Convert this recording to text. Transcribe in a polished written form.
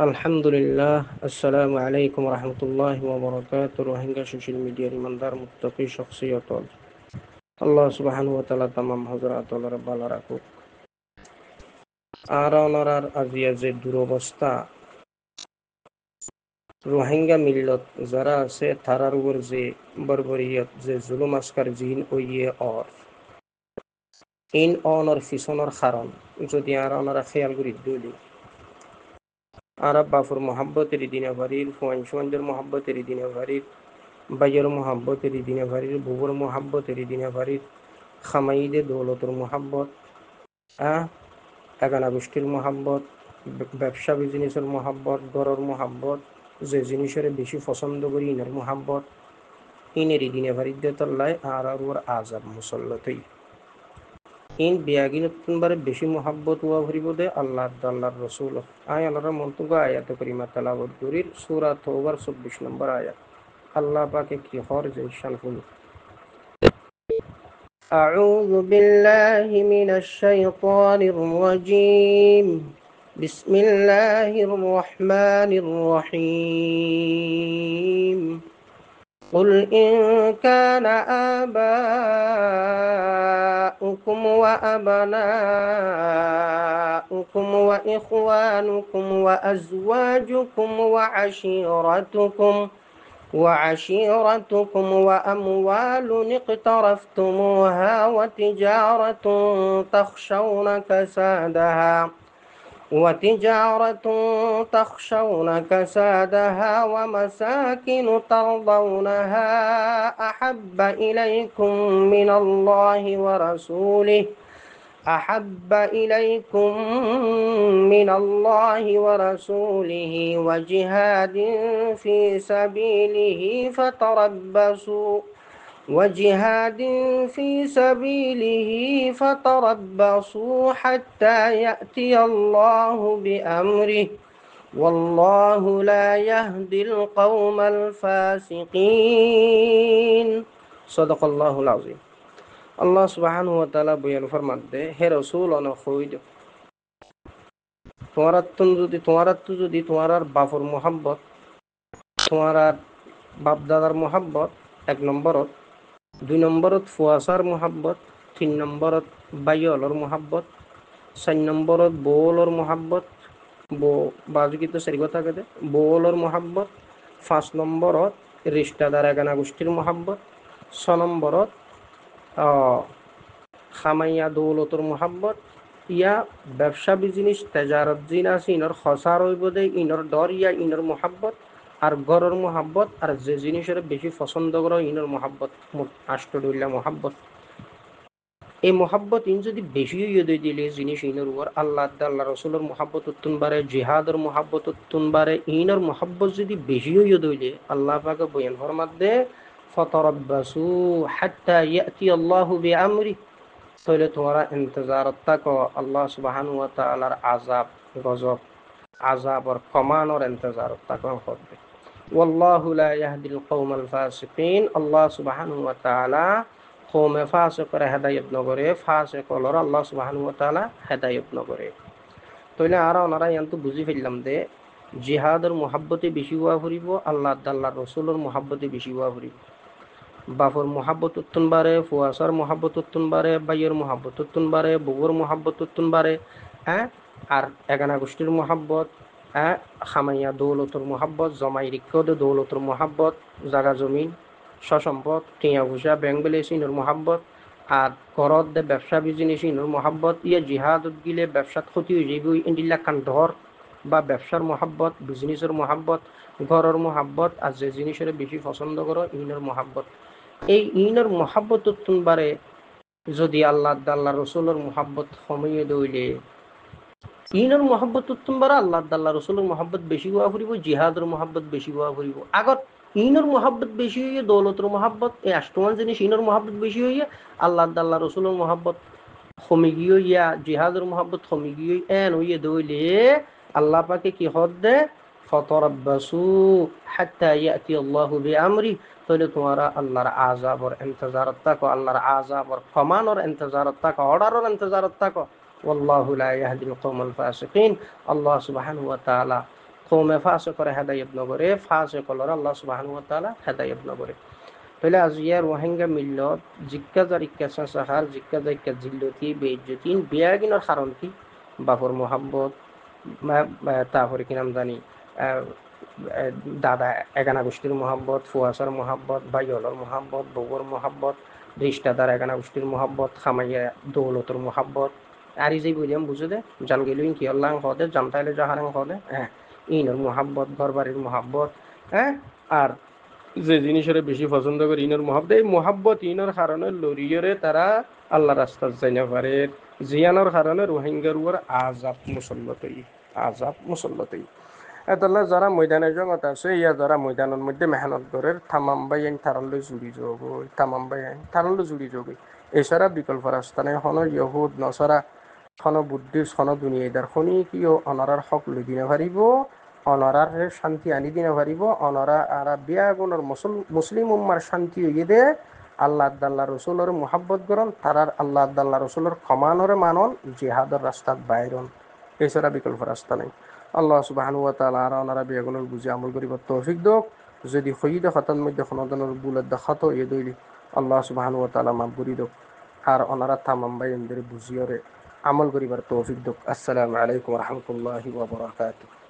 আলহামদুলিল্লাহ, আসসালামু আলাইকুম রহমতুল্লাহ ওবরাকাতুহু। রোহিঙ্গা সোশ্যাল মিডিয়ার ইমানদার মুত্তাকি শখসিয়ত আল্লাহ সুবহানাহু ওয়া তাআলা তামাম হযরত ভালো রাখুক। আর অনরার আজিয়া যে দুরবস্থা রোহিঙ্গা মিল্লত যারা আছে তারার উপর যে বর্বরিয়ত যে জুলুম আসকার জিন ওইয়ে অর ইন অনর ফিসনের কারণ যদি আর অনরা খেয়াল করি দুলি আরব বাফুর মোহাব্বতের দিনে ভারির ফুয়ানদের মোহাব্বতের দিনে ভারির বাইয়ের মোহাব্বতের দিনে ভারির বুবুর মোহাব্বতের দিনে ভারির খামাইদে দৌলতর মোহাব্বত এগানা গোষ্ঠীর মোহাব্বত ব্যবসা বিজনেসের মোহাব্বত গড়ের মোহাব্বত যে জিনিসের বেশি পছন্দ করি ইনের মোহাব্বত ইনেরই দিনে ভারির দেতল্লায় আর ওর আজাব মুসল্লতই ইন বিয়াগিনবারে বেশি মোহাব্বত ওয়া ভরিব দে আল্লাহর রসুল আয় আল্লাহর মন্তব্য আয়াত করিমা তেলাওয়াত করির সূরা তওবার 24 নম্বর আয়াত। আল্লাহ পাকে কি হর যে শান ফুল أعوذ بالله من الشيطان الرجيم بسم الله الرحمن الرحيم قل إن كان آباؤكم وأبناؤكم وإخوانكم وأزواجكم وعشيرتكم وأموال اقترفتموها وتجارة تخشون كسادها ومساكن ترضونها أحب إليكم من الله ورسوله وجهاد في سبيله فتربصوا حتى يأتي الله بأمره والله لا يهدي القوم الفاسقين صدق الله العظيم। আল্লাহ সুবহানাহু ওয়া তাআলা বয়ান ফরমাতে হে রাসূল আনা খৈদ তোমার বাপর মোহাব্বত তোমার বাপ দাদার মোহাব্বত 1 নম্বরত, 2 নম্বরত ফুয়াসার মোহাব্বত, 3 নম্বরত বাইয়লর মোহাব্বত, 4 নম্বরত বউলর মোহাব্বত বাজুকিত সারি কথা কেদে বউলর মোহাব্বত, 5 নম্বরত রিশতাদার এগানা গোষ্ঠীর মোহাব্বত, 6 নম্বরত খামাইয়া দৌলতর মোহাব্বত ইয়া ব্যবসা বিজনেস তেজারত জিন আছে ইনর খসার হইব দে ইনর ডর ইয়া ইনর মোহাব্বত আর গরর মোহাব্বত আর যে জিনিসের বেশি পছন্দ করো ইনর মোহাব্বত আষ্টডুল্লা মোহাব্বত। এই মোহাব্বত ইন যদি বেশি হইয়া দিয়ে দিলে জিনিস ইনর উপর আল্লাহ রসুলের মোহাব্বত উত্তুন বারে জিহাদের মোহাব্বত উত্তুন বারে ইনর মোহাব্বত যদি বেশি হইয়া দইলে আল্লাহ পাকে বয়ান ফরমাত দে ফতরব্বাসু হাত্তা ইয়াতি আল্লাহু বিআমরি তাহলে তোমরা ইন্তজারত থাকো আল্লাহ সুবহানাহু ওয়া তাআলার আযাব গজব আযাবর কমানোর ইন্তজারত থাকো করবে। ওয়াল্লাহু লা ইয়াহদিল কওমাল ফাসিকিন, আল্লাহ সুবহানাহু ওয়া তাআলা কওমে ফাসিকরা হেদায়েত নগরে ফাসিকলর আল্লাহ সুবহানাহু ওয়া তাআলা হেদায়েত নগরে। তাহলে আর ওনারা ইয়ান্তু বুঝি ফেললাম দে জিহাদের মোহাব্বতে বেশি হওয়া ফুরিব আল্লাহর রসুলের মোহাব্বতে বেশি হওয়া ফুরিব। বাফর মোহাব্বত উত্তুন বারে, ফুয়াসার মোহাব্বত উত্তুন বারে, বাইয়ের মোহাব্বত উত্তুন বারে, বুবুর মোহাব্বত উত্তুন বারে, আর এগানা গোষ্ঠীর মোহাব্বত, খামাইয়া দৌলতর মোহাব্বত, জমাই রিক্কদ দৌলতর মোহাব্বত, জাগা জমিন সসম্পদ টিয়া ভূষা ব্যাংক বেলেস ইনুর মোহাব্বত, আর ঘরত দে ব্যবসা বিজনেস ইনুর মোহাব্বত ইয়ে জিহাদত গিলে ব্যবসাত ক্ষতি হয়ে যাইব ইন্ডিল্লা কান ধর বা ব্যবসার মোহাব্বত বিজনেসের মোহাব্বত ঘরের মোহাব্বত আর যে জিনিসের বেশি পছন্দ করো ইনের মোহাব্বত। এই ইনের মোহাব্বত বারে যদি আল্লাহ রসুলের মোহাব্বত সময়ে দইলে ইনের মোহাব্বত বারে আল্লাহ রসুলের মোহাব্বত বেশি হওয়া ফুরিব, জিহাদের মোহাব্বত বেশি হওয়া ফুরিব। আগত ইনের মোহাব্বত বেশি হইয়া দৌলতের মোহাব্বত এই আষ্টমান জিনিস ইনের মোহাব্বত বেশি হইয়া আল্লাহ রসুলের মোহাব্বত কমে গিয়ে ইয়া জিহাদের মোহাব্বত কমে গিয়ে এন হইয়া দইলে আল্লাহ পাকে কি হদ দে ফতরব্বাসু হাত্তা ইয়াতি আল্লাহু বিআমরি, তাহলে তোমরা আল্লাহর আযাবর ইন্তজারত থাকো, আল্লাহর আযাবর ফমানোর ইন্তজারত থাকো, অর্ডারের ইন্তজারত থাকো। ওয়াল্লাহু লা ইয়াহদিল কওমাল ফাসিকিন, আল্লাহ সুবহানাহু ওয়া তাআলা কৌমে ফাঁসে করে হেদায়ত নগরে ফাঁসে কলর আল্লাহ সুবহানাহু ওয়া তাআলা হেদায়ত নগরে তাহলে আজ ইয়ার রোহিঙ্গা মিল্লত জিক্কা যার ইক্কা সাহার জিক্কা যা ইক্কা জিল্লতি বেইজ্জতিন বিয়াগিনের কারণ কি বাপর মোহাব্বত তারপরে কি নাম জানি দাদা এগানা গোষ্ঠীর মোহাব্বত ফুয়াশার মোহাব্বত ভাইয়লর মোহাব্বত বউর মোহাব্বত রিশতাদার এগানা গোষ্ঠীর মোহাব্বত খামাইয়া দৌলতর মোহাব্বত আর যে বুঝলাম বুঝে দে জাল গেলুইন কি আল্লাহ হদে জানতাইলে জাহারাং হদে হ্যাঁ ইনর মোহাব্বত ঘর বাড়ির মোহাব্বত হ্যাঁ আর যে জিনিসের বেশি পছন্দ করে ইনর মোহাব্বত এই মোহাব্বত ইনর কারণে লরিয়রে তারা আল্লাহ রাস্তার যাইনা পারে জিয়ানোর কারণে রোহিঙ্গার উপর আজাব মুসল্লতই এতলা যারা ময়দানে জগৎ আছে ইয়া যারা ময়দানের মধ্যে মেহনত করে তামাম বাই আইন তারাল্লো জুড়ি যোগ তামাম বাই আইন তারাল্লো জুড়ি যোগ এছাড়া বিকল্প রাস্তা নেই হন ইহুদ নসরা হন বুদ্ধিস্ট হন দুনিয়াদার খনি কিও অনারার হক লই দিনে পারিব অনারার শান্তি আনি দিনে পারিব অনারা আর বিয়াগুণর মুসলিম উম্মার শান্তি হইয়ে দে আল্লাহ আদাল্লাহ রসুলের মোহাব্বত করন তারার আল্লাহ আদাল্লাহ রসুলের ক্ষমানরে মানন জিহাদের রাস্তাত বাইরন এছাড়া বিকল্প রাস্তা নেই আল্লাহ সুবহানাহু ওয়া তাআলা আর ওনারা বিয়াগুণের বুঝে আমল করিবার তৌফিক দোক যদি হইদে খাতার মধ্যে খনদনের বুলের দেখাতো এ দইলি আল্লাহ সুবহানাহু ওয়া তাআলা মাফ করি দোক আর ওনারা তামাম বাইনদের বুঝিয়রে আমল করিবার তৌফিক দোক আসসালামু আলাইকুম ওয়া রাহমাতুল্লাহি ওয়া বারাকাতুহু